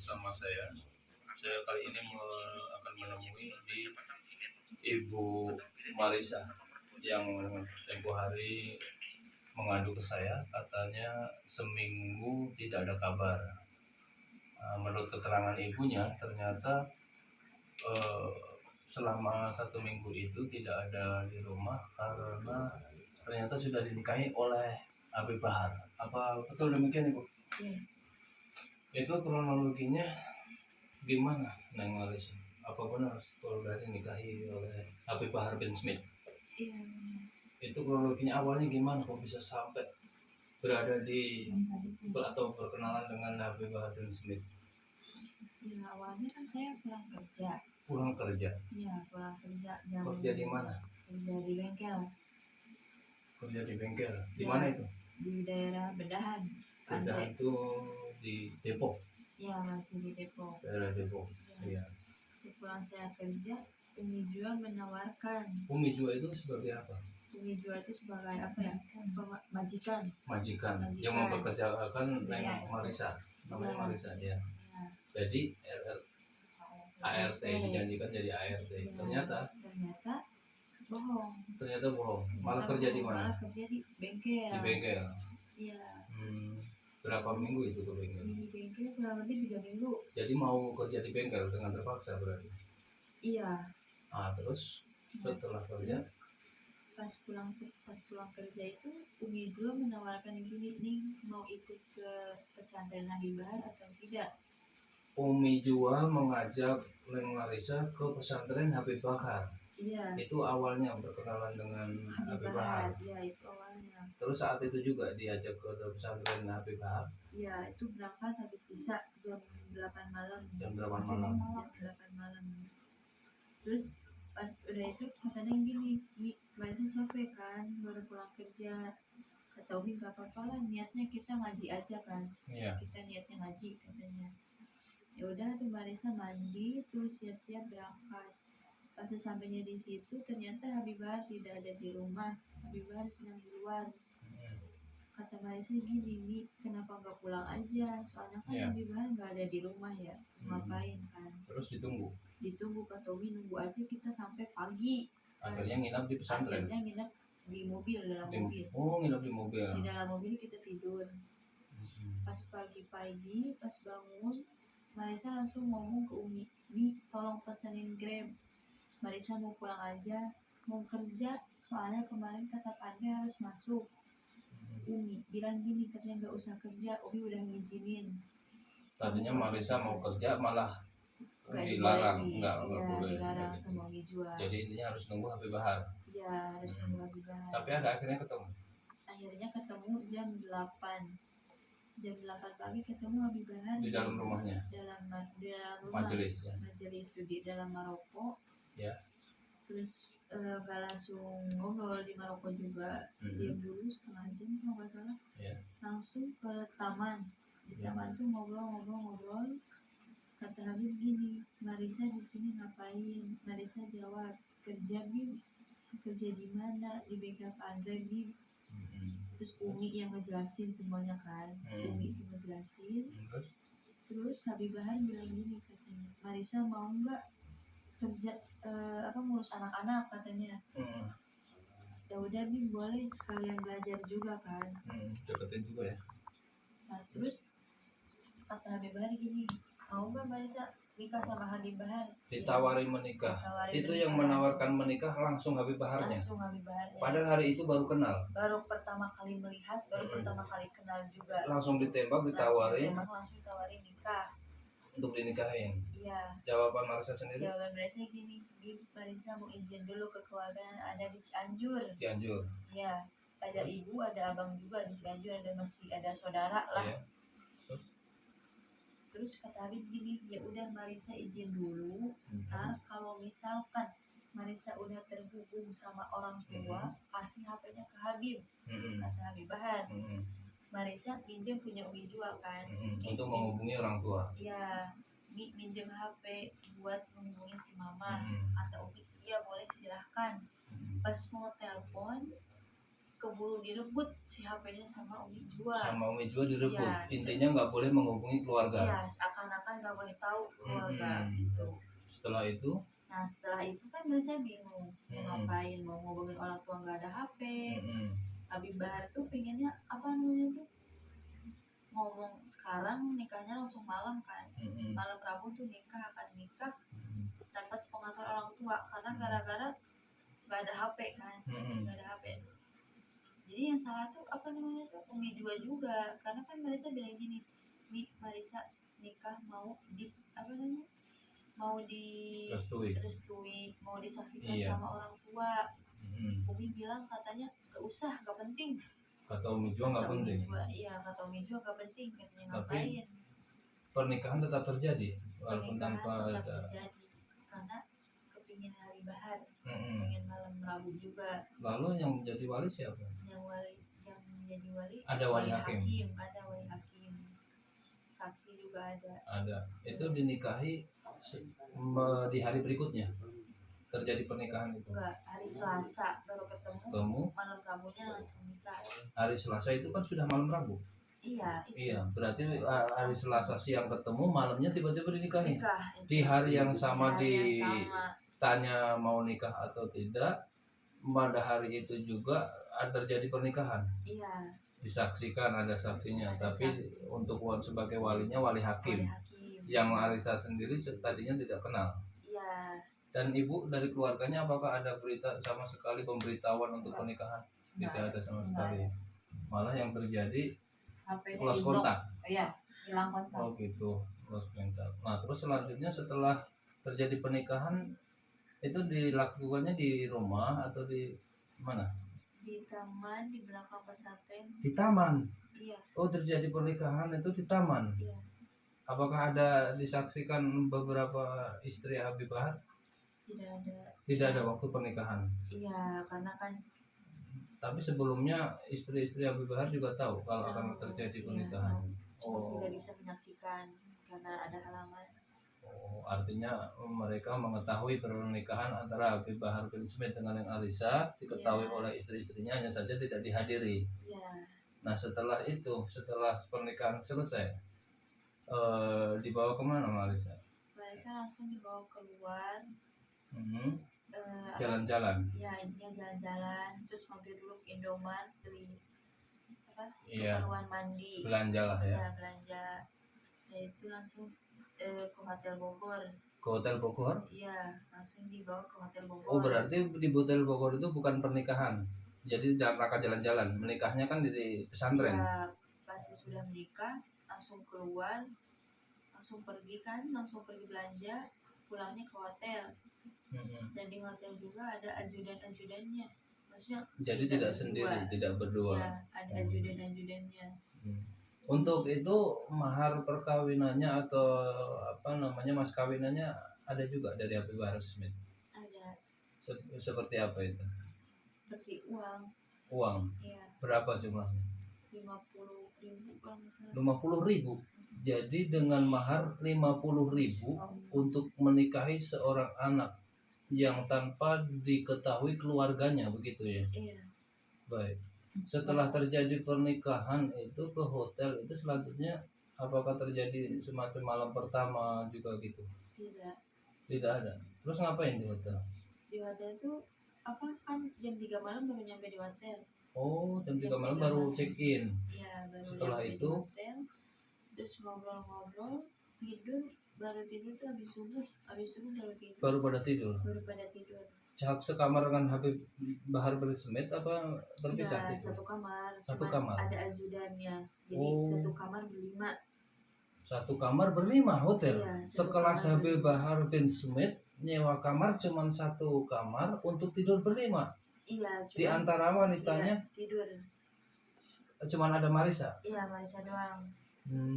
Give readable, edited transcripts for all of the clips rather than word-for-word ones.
bersama saya. Saya kali ini akan menemui di Ibu Marisa yang tempo hari mengadu ke saya, katanya seminggu tidak ada kabar. Menurut keterangan ibunya, ternyata selama 1 minggu itu tidak ada di rumah karena ternyata sudah dinikahi oleh Habib Bahar. Apa betul demikian, Ibu? Iya. Itu kronologinya gimana, Neng Marisa? Apa benar saudari nikahi oleh Habib Bahar bin Smith? Iya. Itu kronologinya awalnya gimana kok bisa sampai berada di atau berkenalan dengan Habib Bahar bin Smith? Ya, awalnya kan saya pulang kerja. Pulang kerja? Iya, pulang kerja. Kerja di mana? Kerja di bengkel. Kerja di bengkel. Di Ya, mana itu? di daerah Bedahan. Bedahan itu di Depok. Ya, masih di Depok. Daerah Depok. Iya. Sepulang saya kerja, Umi Jua menawarkan. Umi Jua itu sebagai apa? Umi Jua itu sebagai apa ya? Majikan. Yang mempekerjakan Neng Ya. Marisa. Namanya Ya. Marisa ya. Ya. Jadi ART dijanjikan jadi ART. Ya. Ternyata bohong. Malah kerja di mana? Malah kerja di bengkel. Di bengkel. Iya. Berapa minggu itu ke bengkel? Di bengkel kurang lebih 3 minggu. Jadi mau kerja di bengkel dengan terpaksa berarti? Iya. Terus setelah kerja? Pas pulang kerja itu Umi Jua menawarkan gini nih, mau ikut ke pesantren Habib Bahar atau tidak. Umi Jua mengajak Neng Marisa ke pesantren Habib Bahar. Iya. Itu awalnya berkenalan dengan Habib Bahar. Iya, itu awalnya. Terus saat itu juga diajak ke pesantren Habib Bahar. Iya, itu berangkat habis bisa jam 8 malam. Jam 8 malam. Terus pas udah itu katanya gini, Marisa capek kan, baru pulang kerja. Kata Umi gak apa-apa lah, niatnya kita ngaji aja kan. Iya. Kita niatnya ngaji katanya. Ya udah tuh Marisa mandi terus siap-siap berangkat. Pas sampainya di situ ternyata Habib Bahar tidak ada di rumah. Habib Bahar sedang di luar. Kata Marisa gini, Mi, kenapa nggak pulang aja? Soalnya kan Habib Bahar nggak ada di rumah ya. Ngapain kan? Terus ditunggu kata Umi, nunggu aja kita sampai pagi. Akhirnya nginap di pesantren. Akhirnya nginap di mobil, mobil. Oh, nginap di mobil. Di dalam mobil kita tidur. Pas pagi-pagi, pas bangun, Marisa langsung ngomong ke Umi, Mi, tolong pesenin Grab. Marisa mau pulang aja, mau kerja, soalnya kemarin kata Pandai harus masuk. Umi bilang gini, katanya nggak usah kerja, Umi udah ngizinin. Tadinya Marisa mau kerja malah dilarang, nggak boleh. Dilarang sama Umi Jua. Jadi intinya harus nunggu Habib Bahar. Iya, harus nunggu Habib Bahar. Tapi ada akhirnya ketemu. Akhirnya ketemu jam 8. Jam 8 pagi ketemu Habib Bahar di dalam rumahnya. Di dalam rumah. Majelis ya. Majelis di dalam Maroko. Ya. Terus gak langsung ngobrol di Maroko juga. Diam dulu setengah jam kalau nggak salah. Ya. Langsung ke taman. Di taman tuh ngobrol. Kata Habib gini, Marisa di sini ngapain? Marisa jawab, kerja Bib. Kerja di mana? Di bengkel Pandai Bib. Terus Umi yang ngejelasin semuanya kan. Umi itu ngejelasin. Terus Habib Bahar bilang gini katanya, Marisa mau nggak kerja ngurus anak-anak katanya. Ya udah Bib, boleh, sekalian belajar juga kan. Deketin juga ya. Nah terus kata Habib Bahar gini, mau nggak Marisa nikah sama Habib Bahar? Ditawari menikah. Itu yang menawarkan menikah langsung Habib Baharnya. Langsung Habib Baharnya. Padahal hari itu baru kenal. Baru pertama kali melihat, pertama kali kenal juga. Langsung ditembak, ditawarin. Langsung ditawarin nikah. Untuk dinikahin. Iya. Jawaban Marisa sendiri? Jawaban Marisa gini, Marisa mau izin dulu ke keluarga yang ada di Cianjur. Cianjur. Iya. Ada ibu, ada abang juga di Cianjur, masih ada saudara lah. Iya. Terus kata Habib gini, ya udah Marisa izin dulu. Ntar kalau misalkan Marisa udah terhubung sama orang tua, kasih HP-nya ke Habib. Kata Habib Bahar. Marisa minjem punya Umi Jua kan. Untuk menghubungi orang tua. Iya, minjem HP buat menghubungin si mama. Atau Umi, iya boleh silahkan. Pas mau telepon keburu direbut si HP-nya sama Umi Jua. Sama Umi Jua direbut. Iya, Intinya nggak boleh menghubungi keluarga. Iya, seakan-akan nggak boleh tahu keluarga gitu. Setelah itu, Nah setelah itu kan saya bingung mau ngapain, mau ngobongin orang tua nggak ada HP. Habib Bahar tuh pengennya apa namanya tuh, ngomong sekarang nikahnya langsung malam kan, malam Rabu tuh akan nikah tanpa sepengetahuan orang tua karena gara-gara nggak ada HP kan, nggak ada HP. Jadi yang salah tuh apa namanya tuh Umi Jua juga, karena kan Marisa bilang gini, Marisa nikah mau di apa namanya, mau direstui, mau disaksikan sama orang tua. Umi bilang katanya gak usah, gak penting. Kata Umi Jua nggak penting. Iya, kata Umi Jua gak penting, katanya Tapi ngapain. pernikahan tetap terjadi walaupun tanpa tetap ada. terjadi karena kepingin hari Bahar, pengen malam Rabu juga. Lalu yang menjadi wali siapa? Yang menjadi wali ada wali hakim. Ada wali hakim, saksi juga ada. Itu dinikahi di hari berikutnya terjadi pernikahan itu. Enggak, hari Selasa baru ketemu. Malam Rabunya langsung nikah. Hari Selasa itu kan sudah malam Rabu. Iya, berarti hari Selasa siang ketemu, malamnya tiba-tiba dinikahi. Di hari yang sama ditanya mau nikah atau tidak. Pada hari itu juga terjadi pernikahan. Iya. Disaksikan, ada saksinya, tapi untuk sebagai walinya wali hakim. Yang Marisa sendiri tadinya tidak kenal. Iya. Dan ibu dari keluarganya apakah ada berita sama sekali pemberitahuan untuk pernikahan? Tidak ada sama sekali. Malah yang terjadi lost kontak. Iya, hilang kontak. Oh gitu, lost kontak. Nah terus selanjutnya setelah terjadi pernikahan itu dilakukannya di rumah atau di mana? Di taman di belakang pesantren. Di taman? Iya. Oh, terjadi pernikahan itu di taman? Iya. Apakah ada disaksikan beberapa istri Habib Bahar? Tidak ada waktu pernikahan. Iya, karena kan. Tapi sebelumnya istri-istri Habib Bahar juga tahu kalau akan terjadi pernikahan. Cuma tidak bisa menyaksikan karena ada halangan. Oh, artinya mereka mengetahui pernikahan antara Habib Bahar bin Smith dengan yang Alisa diketahui oleh istri-istrinya, hanya saja tidak dihadiri. Nah setelah itu, setelah pernikahan selesai, dibawa kemana Alisa? Alisa langsung dibawa keluar. Jalan-jalan. Ya, intinya jalan-jalan, terus mampir dulu ke Indomaret, beli keperluan mandi. Belanja lah ya. Ya, belanja. Ya itu langsung ke Hotel Bogor. Ke Hotel Bogor? Iya, langsung dibawa ke Hotel Bogor. Oh, berarti di Hotel Bogor itu bukan pernikahan. Jadi dalam rangka jalan-jalan. Menikahnya kan di pesantren. Iya, pasti sudah menikah, langsung keluar, langsung pergi belanja, pulangnya ke hotel. Dan di hotel juga ada ajudan-ajudannya. Maksudnya jadi tidak sendiri, tidak berdua. Ya, ada ajudan-ajudannya. Untuk itu mahar perkawinannya atau mas kawinannya ada juga dari Habib Bahar Smith? Ada. Seperti apa itu? Seperti uang. Iya. Berapa jumlahnya? 50.000. 50.000. Jadi dengan mahar 50.000 untuk menikahi seorang anak yang tanpa diketahui keluarganya, begitu ya? Iya. Baik. Setelah terjadi pernikahan itu ke hotel itu selanjutnya apakah terjadi semacam malam pertama juga gitu? Tidak ada. Terus ngapain di hotel? Di hotel itu kan jam 3 malam baru nyampe di hotel. Oh, jam 3 malam baru check in. Iya, baru. Setelah itu di hotel, terus ngobrol-ngobrol, baru tidur tuh habis subuh baru tidur. Baru pada tidur. Sekamar dengan Habib Bahar bin Smith apa terpisah? Ya, satu kamar. Satu kamar. Ada ajudannya. Jadi satu kamar berlima. Satu kamar berlima hotel. Iya, sekelas Habib Bahar bin Smith nyewa kamar cuma satu kamar untuk tidur berlima. Iya. Di antara wanitanya tidur. Cuma ada Marisa. Iya, Marisa doang.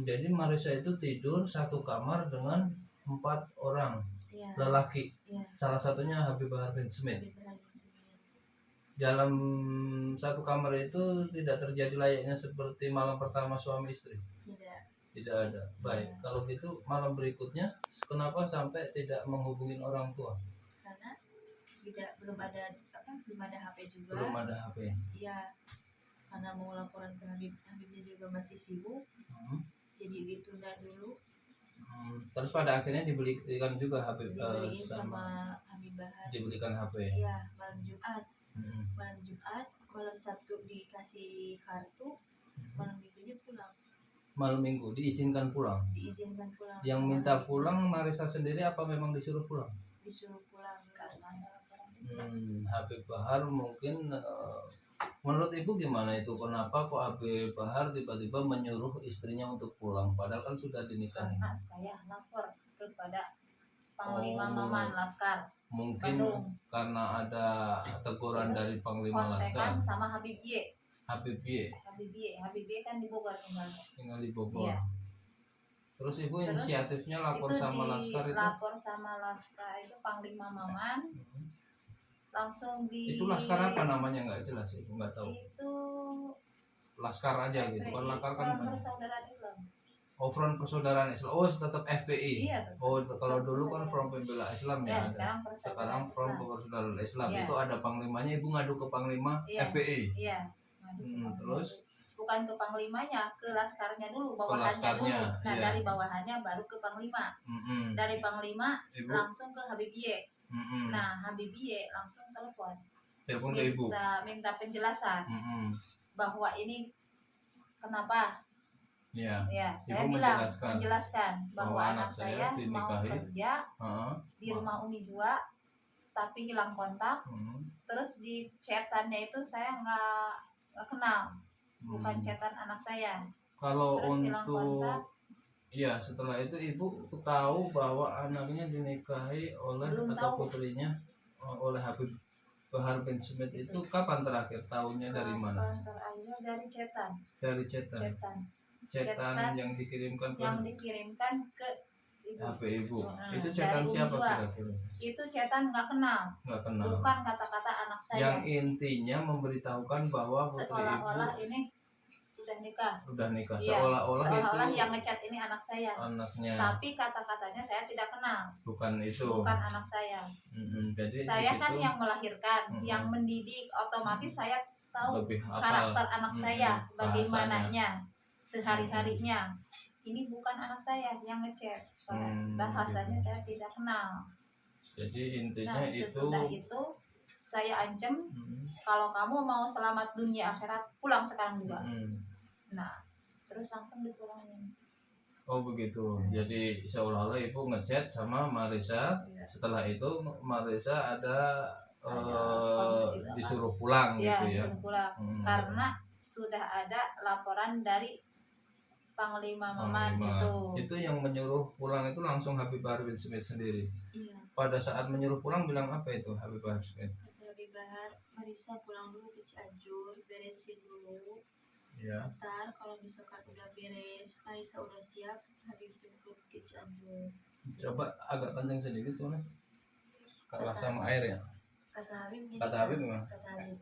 Jadi Marisa itu tidur satu kamar dengan 4 orang lelaki. Salah satunya Habib Bahar bin Smith. Dalam satu kamar itu tidak terjadi layaknya seperti malam pertama suami istri. Tidak ada. Baik, kalau gitu malam berikutnya kenapa sampai tidak menghubungin orang tua? Karena belum ada HP juga. Belum ada HP. Iya. karena mau laporan ke Habibnya juga masih sibuk, jadi ditunda dulu. Terus pada akhirnya dibelikan juga HP Dibeliin sama Habib Bahar. dibelikan HP. Iya, malam Jumat. Malam Jumat, malam Sabtu dikasih kartu, malam Minggunya pulang. Malam Minggu diizinkan pulang. Diizinkan pulang. Yang minta pulang Marisa sendiri apa memang disuruh pulang? Disuruh pulang karena Habib Bahar mungkin menurut ibu gimana itu, kenapa kok Habib Bahar tiba-tiba menyuruh istrinya untuk pulang padahal kan sudah dinikahi? Karena saya lapor kepada Panglima Maman Laskar mungkin Bandung. Karena ada teguran Terus dari Panglima Laskar. kontekan sama Habib Y. Habib Y kan di Bogor tinggalnya. tinggal di Bogor. Iya. Terus ibu inisiatifnya lapor sama Laskar itu? Lapor sama Laskar itu Panglima Maman. Langsung itu Laskar apa namanya nggak jelas, itu nggak tahu. Itu Laskar aja gitu kan, Laskar kan Front Persaudaraan Islam. Oh, Front Persaudaraan Islam. Oh, tetap FPI. Iya, oh, kalau dulu kan Front Pembela Islam ya, ya ada. Sekarang Front Persaudaraan Islam. Ya. Itu ada panglimanya, ibu ngadu ke panglima FPI. Iya. Terus bukan ke panglimanya, ke laskarnya dulu, bawahannya dulu. Nah, iya. dari bawahannya baru ke panglima. Dari panglima ibu langsung ke Habib Y. Nah, Habib Y langsung telepon ke ibu. Minta penjelasan bahwa ini kenapa. Ya, saya bilang menjelaskan bahwa anak saya mau kerja di rumah Umi Jua, tapi hilang kontak. Terus di chatannya itu saya nggak kenal, bukan chatan anak saya. Kalau terus untuk iya, setelah itu ibu tahu bahwa anaknya dinikahi oleh belum atau tahu. putrinya oleh Habib Bahar bin Smith itu kapan terakhir tahunya, dari mana? Terakhir dari chatan. Dari chatan yang dikirimkan ke HP ibu. Itu chatan siapa kira-kira? Itu chatan nggak kenal. Bukan kata-kata anak saya. Yang intinya memberitahukan bahwa putri seolah-olah ibu ini udah nikah. Ya, seolah-olah itu yang ngechat ini anak saya. Anaknya. Tapi kata-katanya saya tidak kenal. Bukan itu. Bukan anak saya. Jadi saya kan yang melahirkan, yang mendidik, otomatis saya tahu karakter anak saya, bagaimananya sehari-harinya. Ini bukan anak saya yang ngechat. Bahasanya saya tidak kenal. Jadi intinya sesudah itu saya ancam, kalau kamu mau selamat dunia akhirat, pulang sekarang juga. Nah, terus langsung dipulangin. Oh begitu. Jadi seolah-olah ibu ngechat sama Marisa. Setelah itu Marisa ada disuruh pulang gitu ya. Disuruh pulang. Karena sudah ada laporan dari Panglima Maman itu. Itu yang menyuruh pulang itu langsung Habib Bahar bin Smith sendiri. Iya. Pada saat menyuruh pulang bilang apa itu Habib Bahar Smith? Habib Bahar, Marisa pulang dulu ke Cianjur, beresin dulu. Ya. Ntar kalau misalkan udah beres, Marisa udah siap, Habib jemput ke Cianjur. Coba agak kencang sedikit soalnya. Kalah sama air ya. Kata Habib gini. Kata Habib gimana? Kata Habib,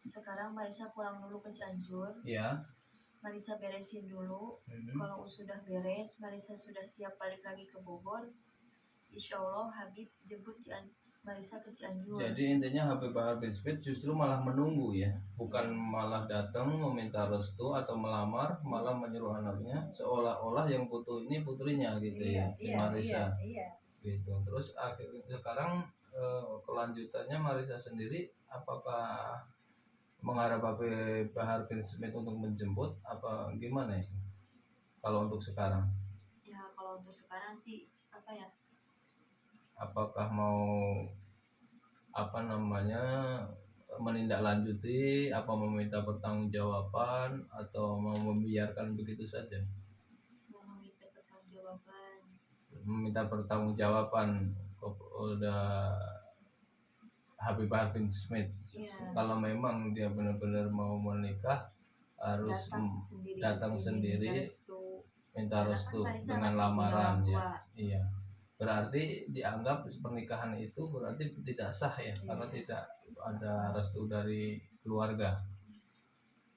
sekarang Marisa pulang dulu ke Cianjur. Iya. Marisa beresin dulu. Kalau sudah beres, Marisa sudah siap balik lagi ke Bogor. Insya Allah Habib jemput Marisa ke Cianjur. Jadi intinya Habib Bahar bin Smith justru malah menunggu ya, bukan malah datang meminta restu atau melamar, malah menyuruh anaknya, seolah-olah yang butuh ini putrinya gitu ya, Marisa. Iya. Gitu. Terus akhirnya sekarang kelanjutannya Marisa sendiri apakah mengharap Habib Bahar bin Smith untuk menjemput apa gimana ya? Kalau untuk sekarang? Ya kalau untuk sekarang sih apa ya? Apakah mau menindaklanjuti, apa meminta pertanggungjawaban atau mau membiarkan begitu saja? Mau meminta pertanggungjawaban. Meminta pertanggungjawaban kepada Habib Bahar bin Smith. Kalau memang dia benar-benar mau menikah harus datang sendiri minta restu dengan lamaran ya. Iya. Berarti dianggap pernikahan itu berarti tidak sah ya, karena tidak ada restu dari keluarga.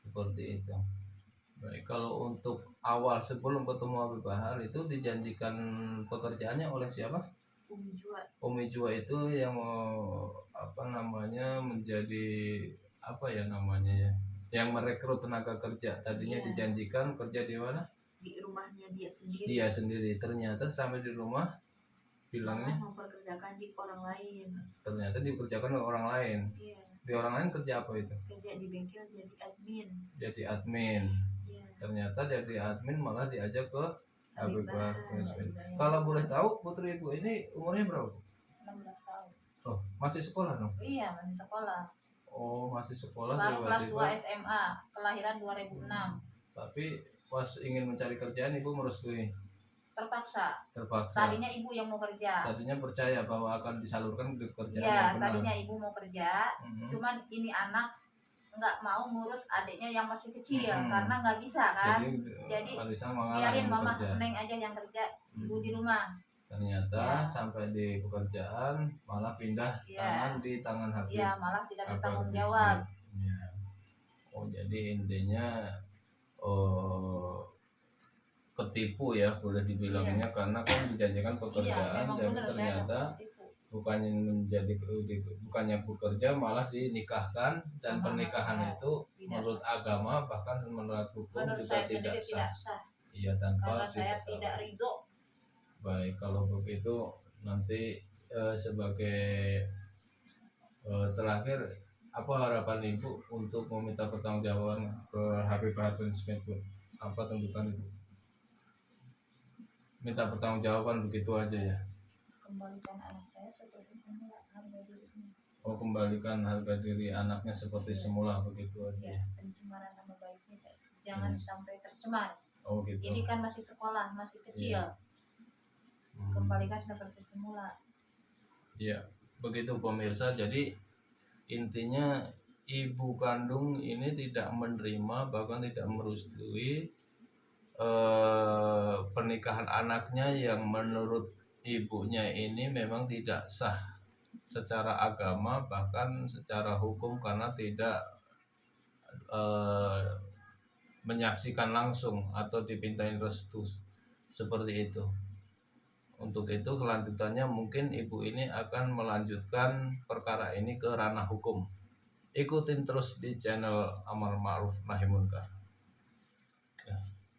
Seperti itu. Baik, kalau untuk awal sebelum ketemu Habib Bahar itu dijanjikan pekerjaannya oleh siapa? Umi Jua. Umi Jua itu yang menjadi yang merekrut tenaga kerja. Tadinya Iya. dijanjikan kerja di mana? Di rumahnya dia sendiri. Dia sendiri. Ternyata sampai di rumah Malah bilangnya memperkerjakan di orang lain. ternyata dikerjakan oleh orang lain. Iya. Di orang lain kerja apa itu? Kerja di bengkel jadi admin. Jadi admin. Iya. Ternyata jadi admin malah diajak ke Habib Bahar Bin Smith. Iya. Kalau boleh tahu putri ibu ini umurnya berapa? 16 tahun. Oh, masih sekolah dong? Iya, masih sekolah. Oh, masih sekolah Baru kelas tiba-tiba. 2 SMA, kelahiran 2006. Tapi pas ingin mencari kerjaan ibu merestui. Terpaksa. Terpaksa. Tadinya ibu yang mau kerja. Tadinya percaya bahwa akan disalurkan ke kerjaan Iya, yang benar. tadinya ibu mau kerja. Mhm. Cuman ini anak nggak mau ngurus adiknya yang masih kecil Mhm. karena nggak bisa kan. Jadi Alisa mengalah Biarin yang mama bekerja. Neng aja yang kerja, ibu Mhm. di rumah. Ternyata Ya. sampai di pekerjaan malah pindah Ya. tangan di tangan Habib. Iya, malah tidak Habib bertanggung Bin jawab. Smith. Ya. Oh, jadi intinya ketipu ya boleh dibilangnya, karena kan dijanjikan Iya, pekerjaan memang dan benar saya ternyata ketipu. bukannya bekerja malah dinikahkan, dan Sama pernikahan anak. itu Tidak menurut agama bahkan menurut hukum Menurut juga saya tidak sendiri sah. tidak sah Iya, tanpa karena saya diketahui. tidak ridho. Baik, kalau begitu nanti sebagai terakhir, apa harapan ibu untuk meminta pertanggungjawaban ke Habib Bahar Bin Smith, Bu? Apa tuntutan ibu? Minta pertanggungjawaban begitu aja ya? Kembalikan anak saya seperti semula harga dirinya. Oh, kembalikan harga diri anaknya seperti semula begitu aja. Ya, pencemaran nama baiknya jangan sampai tercemar. Oh gitu. Ini kan masih sekolah, masih kecil. Iya. Kembalikan seperti semula. Iya, begitu pemirsa. Jadi intinya ibu kandung ini tidak menerima, bahkan tidak merestui pernikahan anaknya yang menurut ibunya ini memang tidak sah secara agama, bahkan secara hukum, karena tidak menyaksikan langsung atau dipintain restu seperti itu. Untuk itu kelanjutannya mungkin ibu ini akan melanjutkan perkara ini ke ranah hukum. Ikutin terus di channel Amar Ma'ruf Nahi Munkar.